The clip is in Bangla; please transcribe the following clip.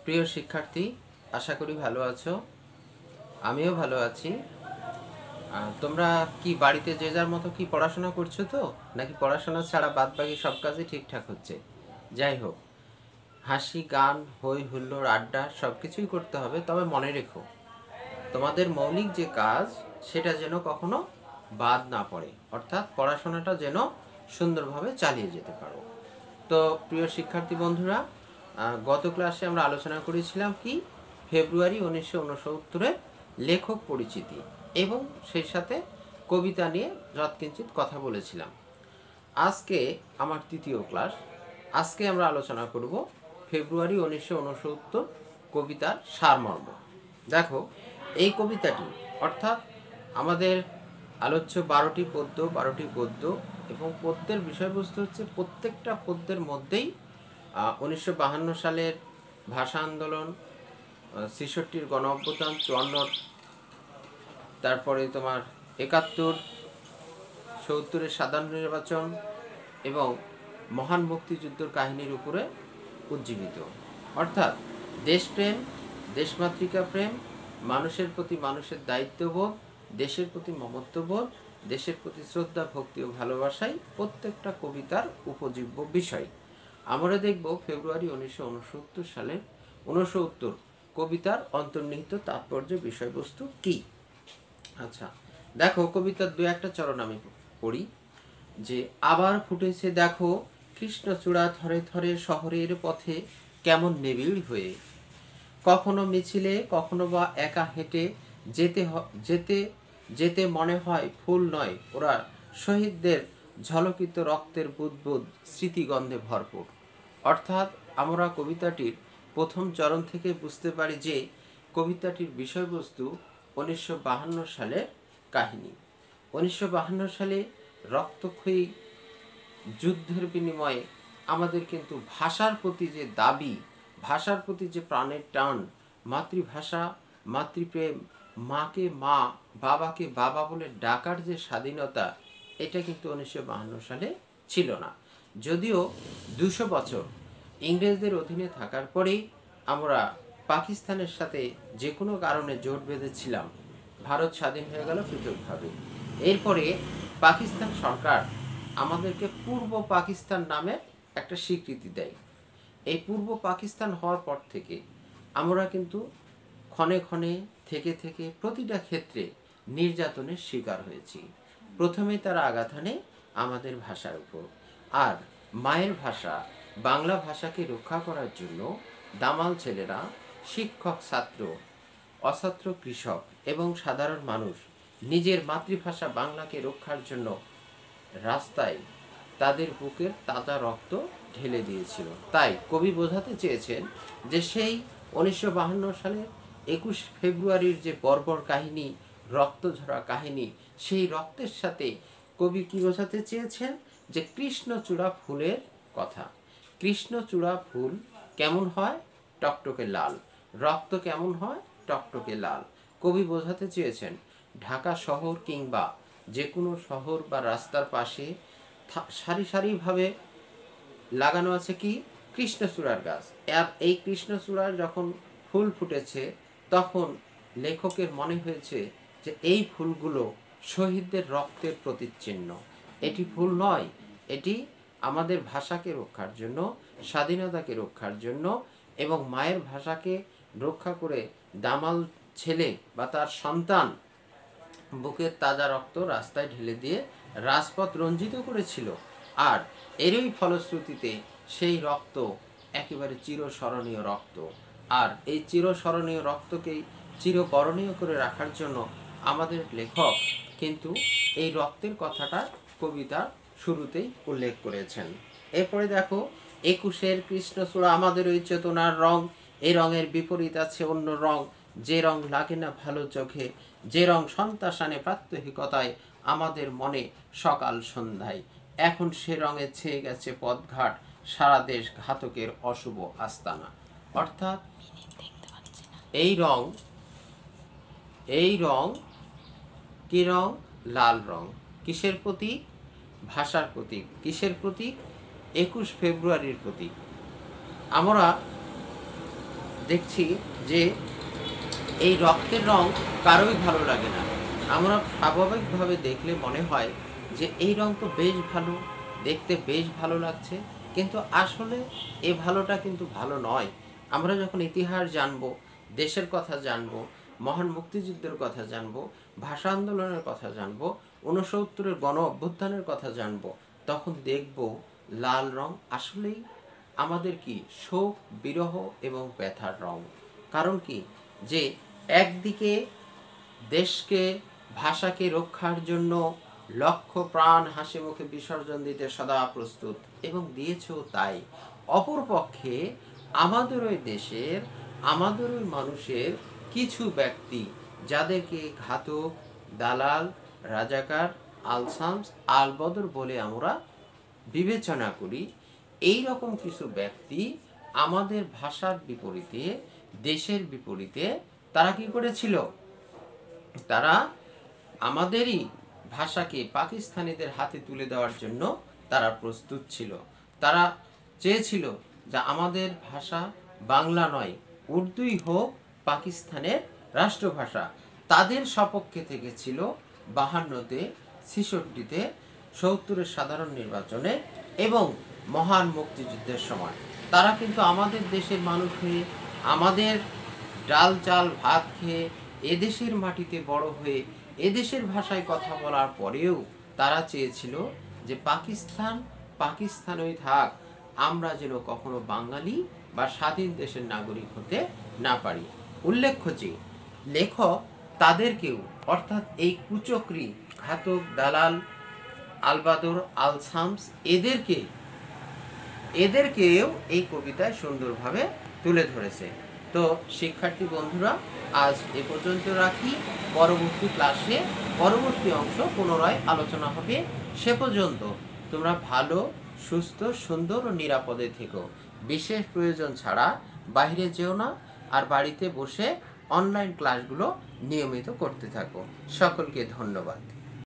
প্রিয় শিক্ষার্থী, আশা করি ভালো আছো। আমিও ভালো আছি। তোমরা কি বাড়িতে যে যার মতো কি পড়াশোনা করছো তো, নাকি পড়াশোনা ছাড়া বাদ বাকি সব কাজই ঠিকঠাক হচ্ছে? যাই হোক, হাসি, গান, হই হুল্লোড়, আড্ডা সব কিছুই করতে হবে, তবে মনে রেখো তোমাদের মৌলিক যে কাজ সেটা যেন কখনো বাদ না পড়ে, অর্থাৎ পড়াশোনাটা যেন সুন্দরভাবে চালিয়ে যেতে পারো। তো প্রিয় শিক্ষার্থী বন্ধুরা, গত ক্লাসে আমরা আলোচনা করেছিলাম কি ফেব্রুয়ারি 1969-এর লেখক পরিচিতি এবং সেই সাথে কবিতা নিয়ে যৎকিঞ্চিত কথা বলেছিলাম। আজকে আমার তৃতীয় ক্লাস। আজকে আমরা আলোচনা করব ফেব্রুয়ারি 1969 কবিতার সারমর্ম। দেখো, এই কবিতাটি অর্থাৎ আমাদের আলোচ্য 12টি পদ্য, 12টি গদ্য এবং পদ্যের বিষয়বস্তু হচ্ছে প্রত্যেকটা পদ্যের মধ্যেই 1952 সালের ভাষা আন্দোলন, 66-র গণ অভ্যুত্থান, 54, তারপরে তোমার 71, 70-এর সাধারণ নির্বাচন এবং মহান মুক্তিযুদ্ধের কাহিনীর উপরে উজ্জীবিত। অর্থাৎ দেশপ্রেম, দেশমাতৃকা প্রেম, মানুষের প্রতি মানুষের দায়িত্ববোধ, দেশের প্রতি মমত্ববোধ, দেশের প্রতি শ্রদ্ধা, ভক্তি ও ভালোবাসাই প্রত্যেকটা কবিতার উপজীব্য বিষয়। আমরা দেখব ফেব্রুয়ারি 1969 সালের 69 কবিতার অন্তর্নিহিত তাৎপর্য, বিষয়বস্তু কি। আচ্ছা, দেখো, কবিতার দু একটা চরণ আমি পড়ি। যে আবার ফুটেছে দেখো কৃষ্ণচূড়া থরে থরে শহরের পথে কেমন নিবিড় হয়ে, কখনো মিছিলে, কখনো বা একা হেঁটে যেতে যেতে যেতে মনে হয় ফুল নয় ওরা শহীদদের ঝলকিত রক্তের বুদবুদ স্মৃতিগন্ধে ভরপুর। অর্থাৎ আমরা কবিতাটির প্রথম চরণ থেকে বুঝতে পারি যে কবিতাটির বিষয়বস্তু 1952 সালের কাহিনী। 1952 সালে রক্তক্ষয়ী যুদ্ধের বিনিময়ে আমাদের কিন্তু ভাষার প্রতি যে দাবি, ভাষার প্রতি যে প্রাণের টান, মাতৃভাষা, মাতৃপ্রেম, মাকে মা, বাবাকে বাবা বলে ডাকার যে স্বাধীনতা, এটা কিন্তু 1952 সালে ছিল না। যদিও 200 বছর ইংরেজদের অধীনে থাকার পরেই আমরা পাকিস্তানের সাথে যে কোনো কারণে জোট বেঁধেছিলাম, ভারত স্বাধীন হয়ে গেল পৃথকভাবে। এরপরে পাকিস্তান সরকার আমাদেরকে পূর্ব পাকিস্তান নামে একটা স্বীকৃতি দেয়। এই পূর্ব পাকিস্তান হওয়ার পর থেকে আমরা কিন্তু ক্ষণে ক্ষণে থেকে থেকে প্রতিটা ক্ষেত্রে নির্যাতনের শিকার হয়েছি। প্রথমে তারা আঘাত হানে আমাদের ভাষার উপর, আর মায়ের ভাষা বাংলা ভাষাকে রক্ষা করার জন্য দামাল ছেলেরা, শিক্ষক, ছাত্র, অছাত্র, কৃষক এবং সাধারণ মানুষ নিজের মাতৃভাষা বাংলাকে রক্ষার জন্য রাস্তায় তাদের বুকের তাজা রক্ত ঢেলে দিয়েছিল। তাই কবি বোঝাতে চেয়েছেন যে সেই 1952 সালের 21 ফেব্রুয়ারির যে বর্বর কাহিনী, রক্তঝরা কাহিনী, সেই রক্তের সাথে কবি কি বোঝাতে চেয়েছেন? যে কৃষ্ণচূড়া ফুলের কথা। কৃষ্ণচূড়া ফুল কেমন হয়? টকটকে লাল। রক্ত কেমন হয়? টকটকে লাল। কবি বোঝাতে চেয়েছেন ঢাকা শহর কিংবা যে কোনো শহর বা রাস্তার পাশে সারি সারিভাবে লাগানো আছে কি? কৃষ্ণচূড়ার গাছ। আর এই কৃষ্ণচূড়ার যখন ফুল ফুটেছে তখন লেখকের মনে হয়েছে যে এই ফুলগুলো শহীদদের রক্তের প্রতিচিহ্ন। এটি ফুল নয়, এটি আমাদের ভাষাকে রক্ষার জন্য, স্বাধীনতাকে রক্ষার জন্য এবং মায়ের ভাষাকে রক্ষা করে দামাল ছেলে বা তার সন্তান বুকের তাজা রক্ত রাস্তায় ঢেলে দিয়ে রাজপথ রঞ্জিত করেছিল। আর এরই ফলশ্রুতিতে সেই রক্ত একেবারে চিরস্মরণীয় রক্ত। আর এই চিরস্মরণীয় রক্তকেই চিরবরণীয় করে রাখার জন্য আমাদের লেখক কিন্তু এই রক্তের কথাটা কবিতার শুরুতেই উল্লেখ করেছেন। এরপরে দেখো, 21-এর কৃষ্ণচূড়া আমাদের ওই চেতনার রং, এই রঙের বিপরীত আছে অন্য রং, যে রং লাগে না ভালো চোখে, যে রং সন্তাসানে প্রাত্যহিকতায় আমাদের মনে সকাল সন্ধ্যায়, এখন সে রঙে ছেয়ে গেছে পথঘাট, সারা দেশ ঘাতকের অশুভ আস্তানা। অর্থাৎ এই রং, এই রং কি রং? লাল রং। কিসের প্রতীক? ভাষার প্রতীক। কিসের প্রতীক? 21 ফেব্রুয়ারির প্রতীক। আমরা দেখছি যে এই রক্তের রং কারোই ভালো লাগে না। আমরা স্বাভাবিকভাবে দেখলে মনে হয় যে এই রং তো বেশ ভালো, দেখতে বেশ ভালো লাগছে। কিন্তু আসলে এই ভালোটা কিন্তু ভালো নয়। আমরা যখন ইতিহাস জানবো, দেশের কথা জানবো, মহান মুক্তিযুদ্ধের কথা জানবো, ভাষা আন্দোলনের কথা জানবো, ৬৯-এর গণ অভ্যুত্থানের কথা জানবো, তখন দেখব লাল রং আসলেই আমাদের কি শোক, বিরহ এবং ব্যথার রং। কারণ কি, যে একদিকে দেশকে, ভাষাকে রক্ষার জন্য লক্ষ প্রাণ হাসি মুখে বিসর্জন দিতে সদা প্রস্তুত, এবং দিয়েছেও তাই। অপরপক্ষে আমাদের ওই দেশের, আমাদের ওই মানুষের কিছু ব্যক্তি, যাদেরকে ঘাতক, দালাল, রাজাকার, আলসামস, আলবদর বলে আমরা বিবেচনা করি, এই রকম কিছু ব্যক্তি আমাদের ভাষার বিপরীতে, দেশের বিপরীতে তারা কি করেছিল? তারা আমাদেরই ভাষাকে পাকিস্তানিদের হাতে তুলে দেওয়ার জন্য তারা প্রস্তুত ছিল। তারা চেয়েছিল যে আমাদের ভাষা বাংলা নয়, উর্দুই হোক পাকিস্তানের রাষ্ট্রভাষা। তাদের সপক্ষে থেকে ছিল 52-তে, 66-তে, 70-এর সাধারণ নির্বাচনে এবং মহান মুক্তিযুদ্ধের সময়। তারা কিন্তু আমাদের দেশের মানুষ হয়ে, আমাদের ডাল চাল ভাত খেয়ে, এদেশের মাটিতে বড় হয়ে, এদেশের ভাষায় কথা বলার পরেও তারা চেয়েছিল যে পাকিস্তান পাকিস্তানই থাক, আমরা যেন কখনো বাঙালি বা স্বাধীন দেশের নাগরিক হতে না পারি। উল্লেখ্য যে লেখক তাদেরকেও, অর্থাৎ এই কুচক্রী, ঘাতক, দালাল, আলবাদর, আলসামস, এদেরকেও এই কবিতায় সুন্দরভাবে তুলে ধরেছে। তো শিক্ষার্থী বন্ধুরা, আজ এ পর্যন্ত রাখি। পরবর্তী ক্লাসে পরবর্তী অংশ পুনরায় আলোচনা হবে। সে পর্যন্ত তোমরা ভালো, সুস্থ, সুন্দর ও নিরাপদে থেকো। বিশেষ প্রয়োজন ছাড়া বাইরে যেও না, আর বাড়িতে বসে অনলাইন ক্লাসগুলো নিয়মিত করতে থাকো। সকলকে ধন্যবাদ।